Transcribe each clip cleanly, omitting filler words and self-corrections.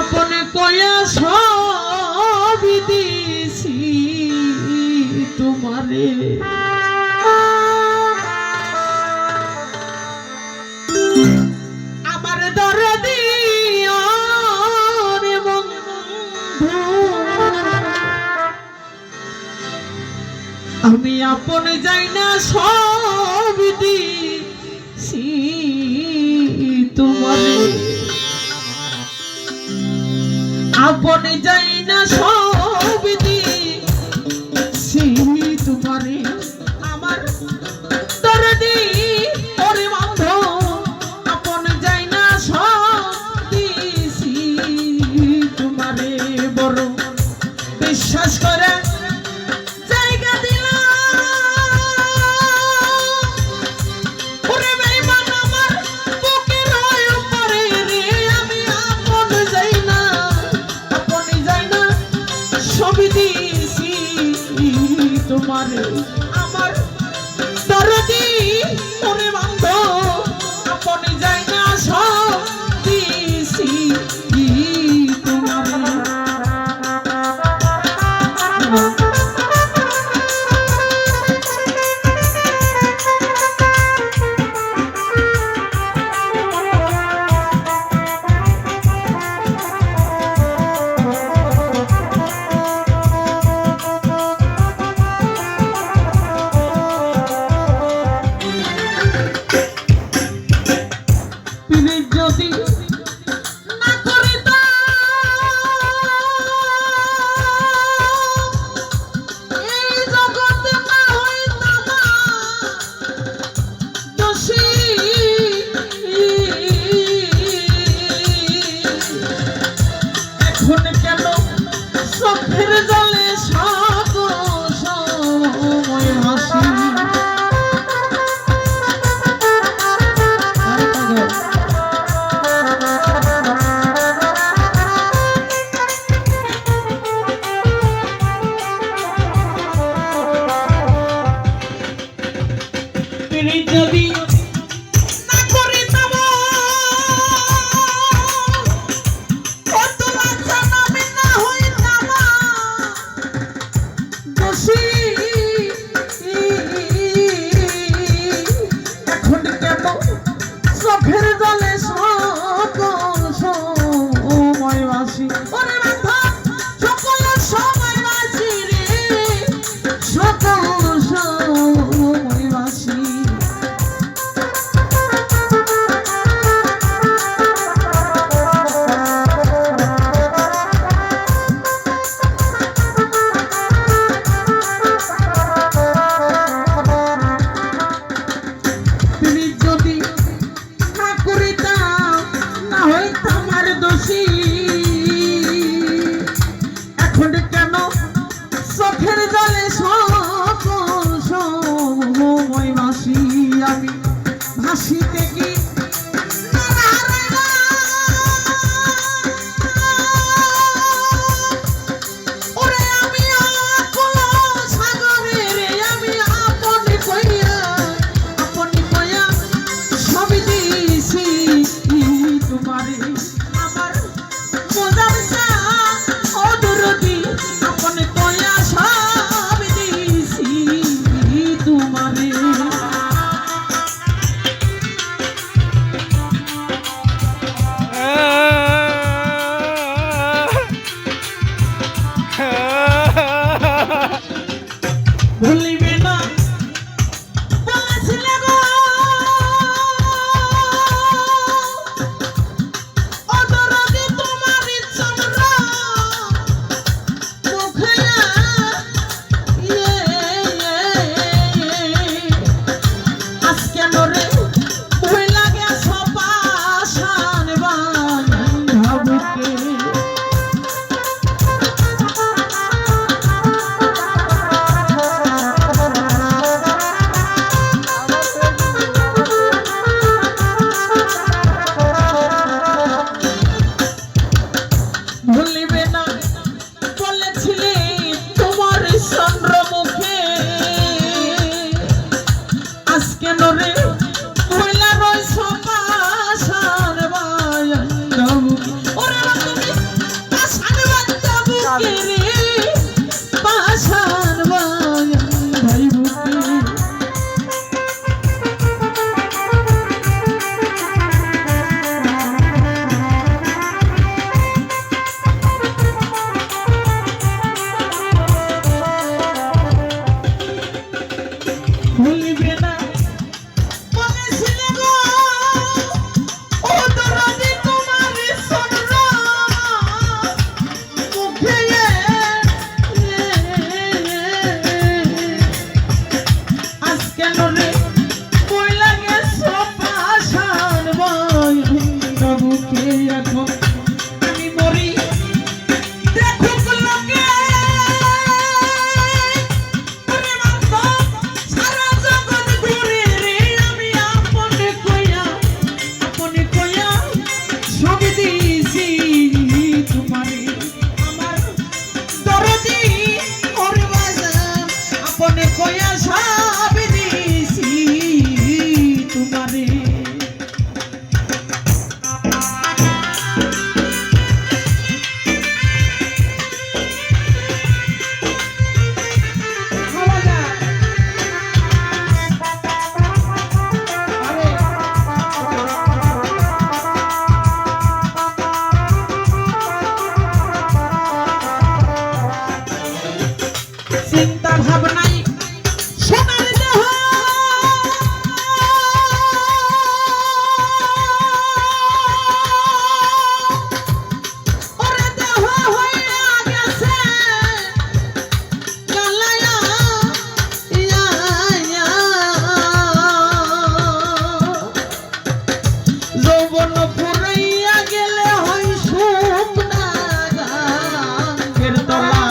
আপন কয়া সবই দিছি তোমারে আমার দরদি রে বন্ধু আমি আপন যাই না সব দিছি তোমারে আপন যাই না সব দিছি তোমারে আমার দরদি ওরে বন্ধু আপন যাই না সব দিছি তোমারে বড় বিশ্বাস করে জায়গা দিলাম ওরে বেঈমান আমার বুকের উপরে রে আমি আপন যাই না সবই দিছি তোমারে আমার দরদি ওরে বন্ধু আপন যাই না সব দিছি তোমারে যদি না করিতাম এই জগতে না হইতাম দোষী এখন কেন চোখের জলে সকল সময় হাসি যদি না করিতাম কত লজ্জা আমি না হইতাম দোষী এখন কেন চোখের জলে সকল সময় বাসি ওরে বান্ধব সকল সময় বাসি রে সকল সময় বাসি এখন কেন চোখের জলে সকল সময় ভাসি আমি ভাসিতে কি ওরে আমি আকুল সাগরে রে আমি আপন কইয়া সবই দিছি তোমারে আমার মজার আপন কয়া সব দিছি তোমারে চিন্তা ভাবনাই সোনার দেহ ওরে দেহ হইয়া গেছে কালায়া ইয়া ইয়া যৌবন ফুরাইয়া গেলে হয় শুকনা গাঙ্গের তলা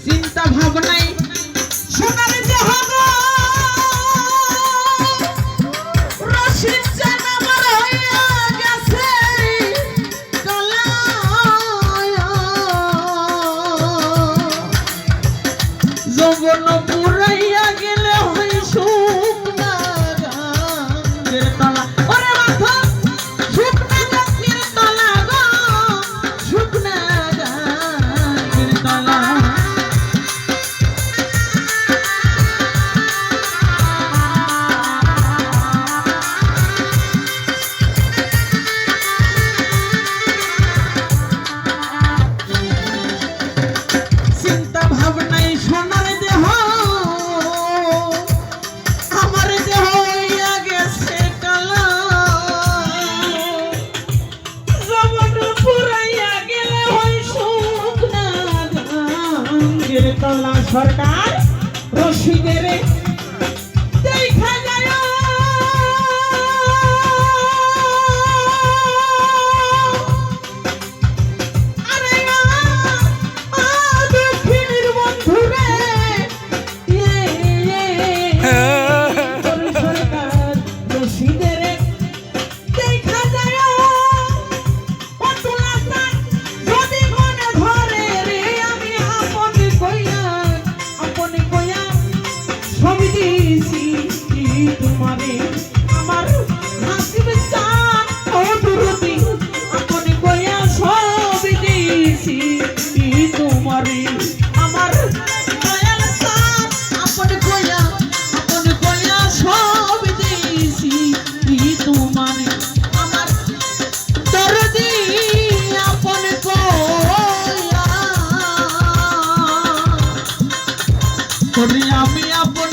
চিন্তা ভাবনাই সোনার দেহ রশিদ জান আমার হইয়া গেছে কালায়া যৌবন পুরাইয়া গেলে হয় শুকনা গাঙ্গের তলা ওরে মাথা শুকনা গাঙ্গের তলা গো শুকনা গাঙ্গের তলা চিন্তা ভাবনাই সোনার দেহ আমার দেহ হইয়া গেছে কালা যৌবন পুরাইয়া গেলে হয় শুকনা গাঙ্গের তলা সরকার রশিদের দেখা যায় আরে দক্ষিণের বন্ধুরে সরকার রশিদের দেখা যায় অতুলাস্তান যদি মনে ধরে রে আমি আপন কইয়া সব দিয়েছি তোমারে আমার হাসিব চান ও দুরুদি আপন কইয়া সব দিয়েছি তোমারে আমার দয়াল চান আপন কইয়া সব দিয়েছি তোমারে আমার দরদি আপন কইয়া আমি আপন